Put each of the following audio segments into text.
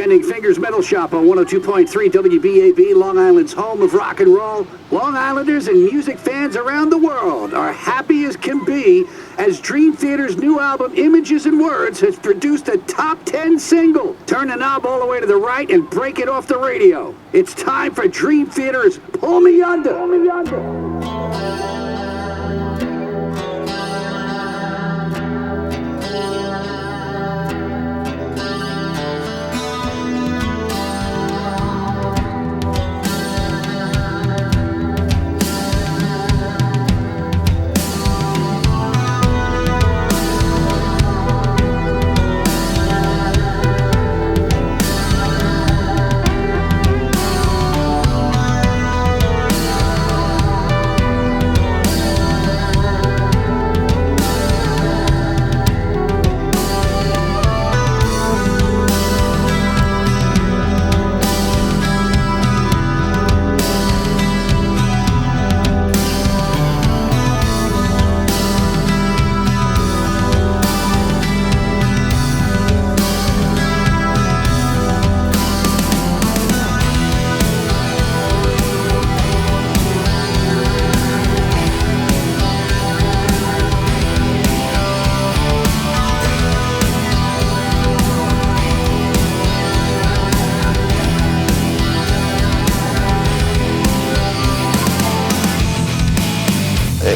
Bending Fingers Metal Shop on 102.3 WBAB, Long Island's home of rock and roll. Long Islanders and music fans around the world are happy as can be as Dream Theater's new album, Images and Words, has produced a top 10 single. Turn the knob all the way to the right and break it off the radio. It's time for Dream Theater's Pull Me Under. Pull Me Under.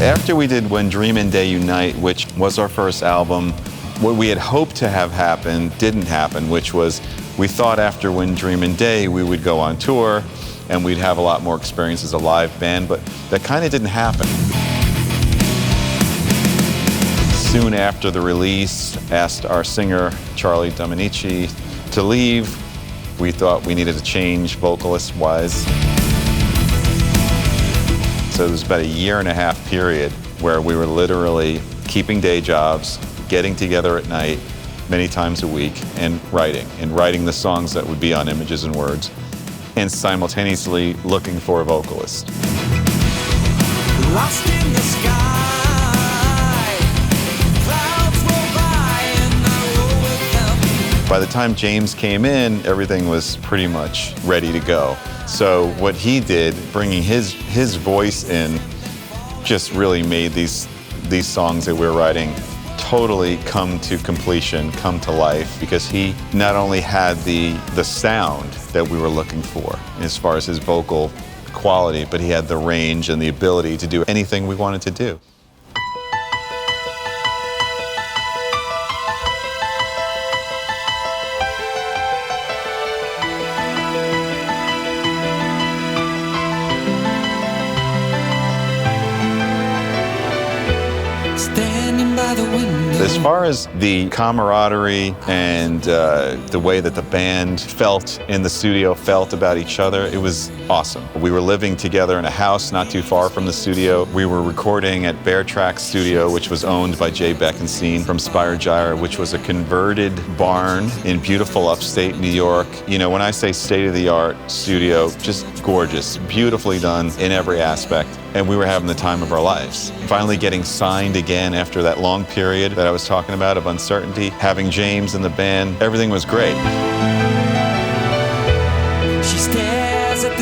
After we did When Dream and Day Unite, which was our first album, what we had hoped to have happen didn't happen, which was we thought after When Dream and Day we would go on tour and we'd have a lot more experience as a live band, but that kind of didn't happen. Soon after the release, asked our singer, Charlie Dominici, to leave. We thought we needed a change vocalist-wise. So there was about a 1.5 year period where we were literally keeping day jobs, getting together at night many times a week, and writing the songs that would be on Images and Words, and simultaneously looking for a vocalist. Lost in the sky, clouds roll by and I roll with them. By the time James came in, everything was pretty much ready to go. So what he did, bringing his voice in, just really made these songs that we're writing totally come to completion, come to life, because he not only had the sound that we were looking for as far as his vocal quality, but he had the range and the ability to do anything we wanted to do. As far as the camaraderie and the way that the band felt in the studio, felt about each other, it was awesome. We were living together in a house not too far from the studio. We were recording at Bear Track Studio, which was owned by Jay Beckenstein from Spire Gyre, which was a converted barn in beautiful upstate New York. You know, when I say state-of-the-art studio, just gorgeous, beautifully done in every aspect. And we were having the time of our lives. Finally getting signed again after that long period that I was talking about of uncertainty, having James in the band, everything was great.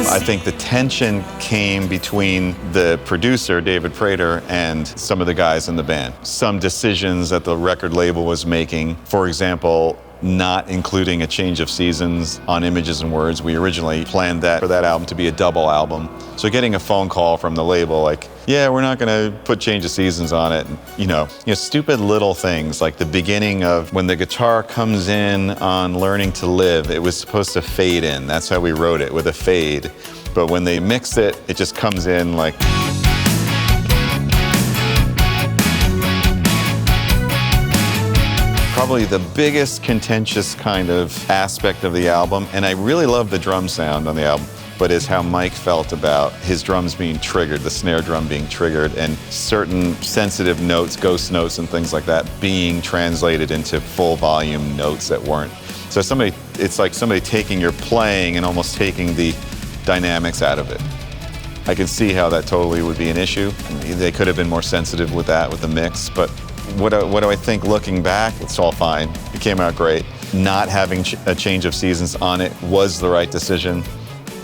I think the tension came between the producer, David Prater, and some of the guys in the band. Some decisions that the record label was making, for example, not including a change of seasons on Images and Words. We originally planned that for that album to be a double album. So getting a phone call from the label like, yeah, we're not gonna put change of seasons on it. And, you know, stupid little things like the beginning of when the guitar comes in on Learning to Live, it was supposed to fade in. That's how we wrote it, with a fade. But when they mix it, it just comes in like. Probably the biggest contentious kind of aspect of the album, and I really love the drum sound on the album, but is how Mike felt about his drums being triggered, the snare drum being triggered, and certain sensitive notes, ghost notes and things like that being translated into full volume notes that weren't. So it's like somebody taking your playing and almost taking the dynamics out of it. I can see how that totally would be an issue. They could have been more sensitive with that, with the mix, but What do I think looking back? It's all fine. It came out great. Not having a change of seasons on it was the right decision,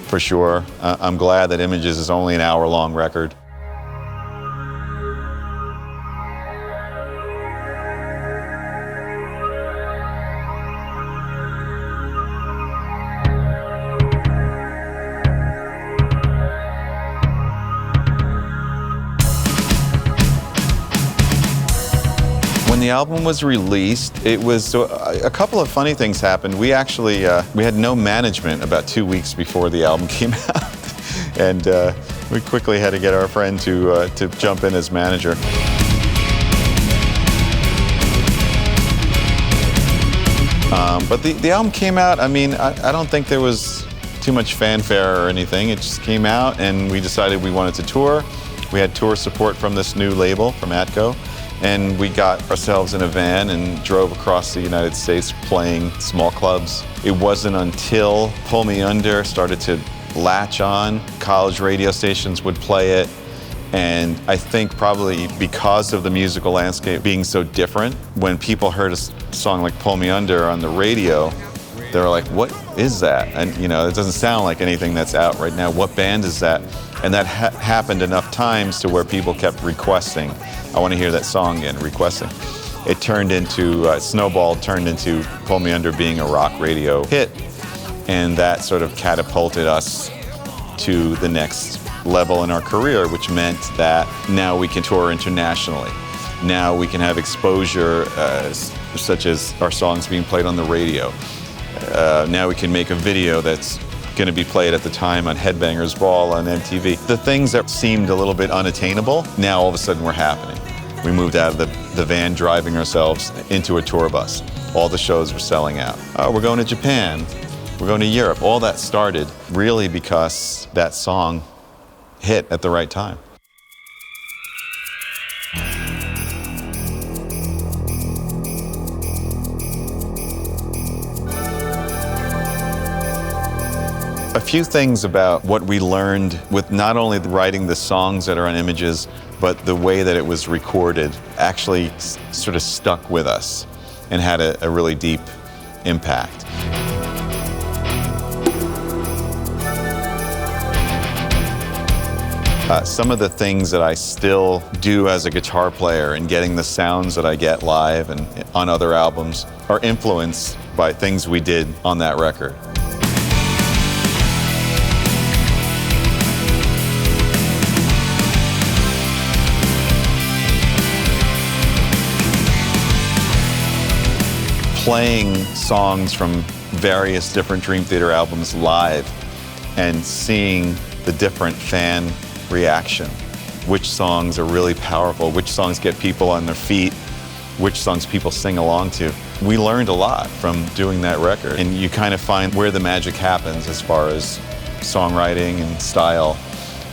for sure. I'm glad that Images is only an hour-long record. When the album was released, it was a couple of funny things happened. We actually we had no management about 2 weeks before the album came out, and we quickly had to get our friend to jump in as manager. But the album came out. I mean, I don't think there was too much fanfare or anything. It just came out, and we decided we wanted to tour. We had tour support from this new label, from Atco. And we got ourselves in a van and drove across the United States playing small clubs. It wasn't until Pull Me Under started to latch on, college radio stations would play it. And I think probably because of the musical landscape being so different, when people heard a song like Pull Me Under on the radio, they were like, what is that? And you know, it doesn't sound like anything that's out right now. What band is that? And that happened enough times to where people kept requesting, I want to hear that song again, requesting. It turned into, snowballed, turned into Pull Me Under being a rock radio hit. And that sort of catapulted us to the next level in our career, which meant that now we can tour internationally. Now we can have exposure, such as our songs being played on the radio. Now we can make a video that's going to be played at the time on Headbangers Ball on MTV. The things that seemed a little bit unattainable, now all of a sudden were happening. We moved out of the van driving ourselves into a tour bus. All the shows were selling out. Oh, we're going to Japan. We're going to Europe. All that started really because that song hit at the right time. A few things about what we learned with not only writing the songs that are on Images, but the way that it was recorded actually sort of stuck with us and had a really deep impact. Some of the things that I still do as a guitar player and getting the sounds that I get live and on other albums are influenced by things we did on that record. Playing songs from various different Dream Theater albums live and seeing the different fan reaction. Which songs are really powerful, which songs get people on their feet, which songs people sing along to. We learned a lot from doing that record, and you kind of find where the magic happens as far as songwriting and style,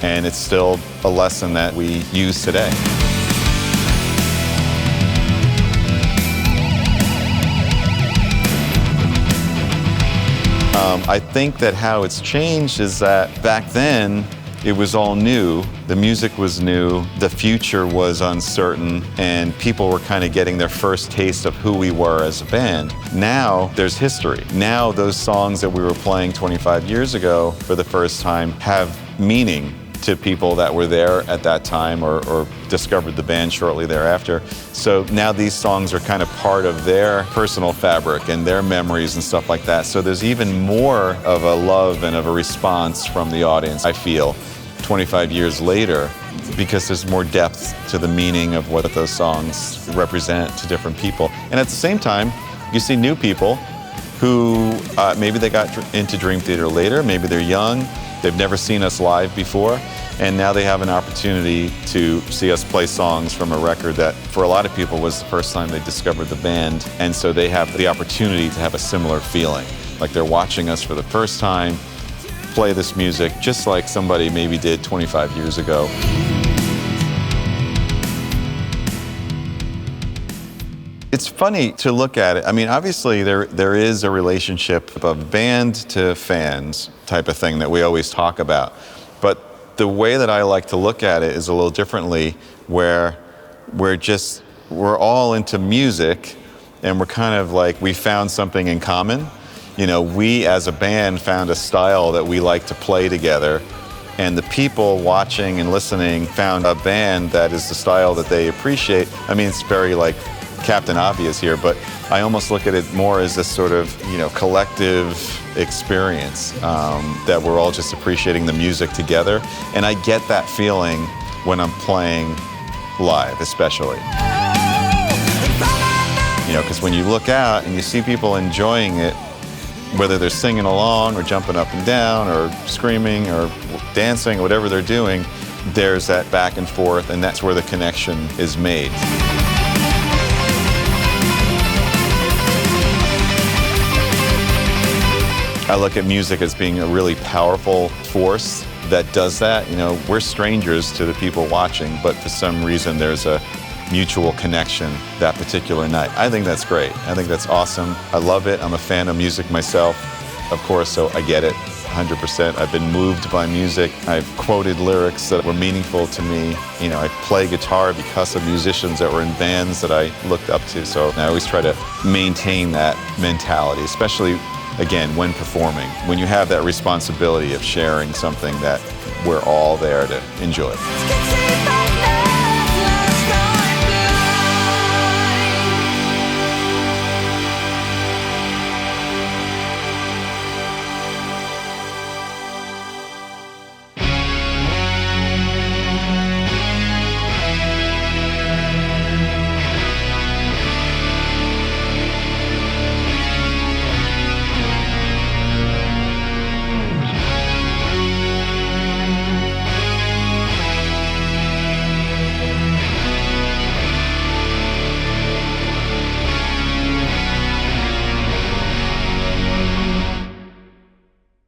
and it's still a lesson that we use today. I think that how it's changed is that back then, it was all new, the music was new, the future was uncertain, and people were kind of getting their first taste of who we were as a band. Now, there's history. Now, those songs that we were playing 25 years ago for the first time have meaning to people that were there at that time or discovered the band shortly thereafter. So now these songs are kind of part of their personal fabric and their memories and stuff like that. So there's even more of a love and of a response from the audience, I feel, 25 years later, because there's more depth to the meaning of what those songs represent to different people. And at the same time, you see new people who maybe they got into Dream Theater later, maybe they're young, they've never seen us live before, and now they have an opportunity to see us play songs from a record that for a lot of people was the first time they discovered the band, and so they have the opportunity to have a similar feeling, like they're watching us for the first time play this music just like somebody maybe did 25 years ago. It's funny to look at it. I mean, obviously there is a relationship of band to fans type of thing that we always talk about. But the way that I like to look at it is a little differently, where we're just we're all into music, and we're kind of like, we found something in common. You know, we as a band found a style that we like to play together, and the people watching and listening found a band that is the style that they appreciate. I mean, it's very like Captain Obvious here, but I almost look at it more as this sort of, you know, collective experience that we're all just appreciating the music together. And I get that feeling when I'm playing live, especially. You know, because when you look out and you see people enjoying it, whether they're singing along or jumping up and down or screaming or dancing, whatever they're doing, there's that back and forth, and that's where the connection is made. I look at music as being a really powerful force that does that. You know, we're strangers to the people watching, but for some reason there's a mutual connection that particular night. I think that's great. I think that's awesome. I love it. I'm a fan of music myself, of course, so I get it 100%. I've been moved by music. I've quoted lyrics that were meaningful to me. You know, I play guitar because of musicians that were in bands that I looked up to, so I always try to maintain that mentality, especially again, when performing, when you have that responsibility of sharing something that we're all there to enjoy.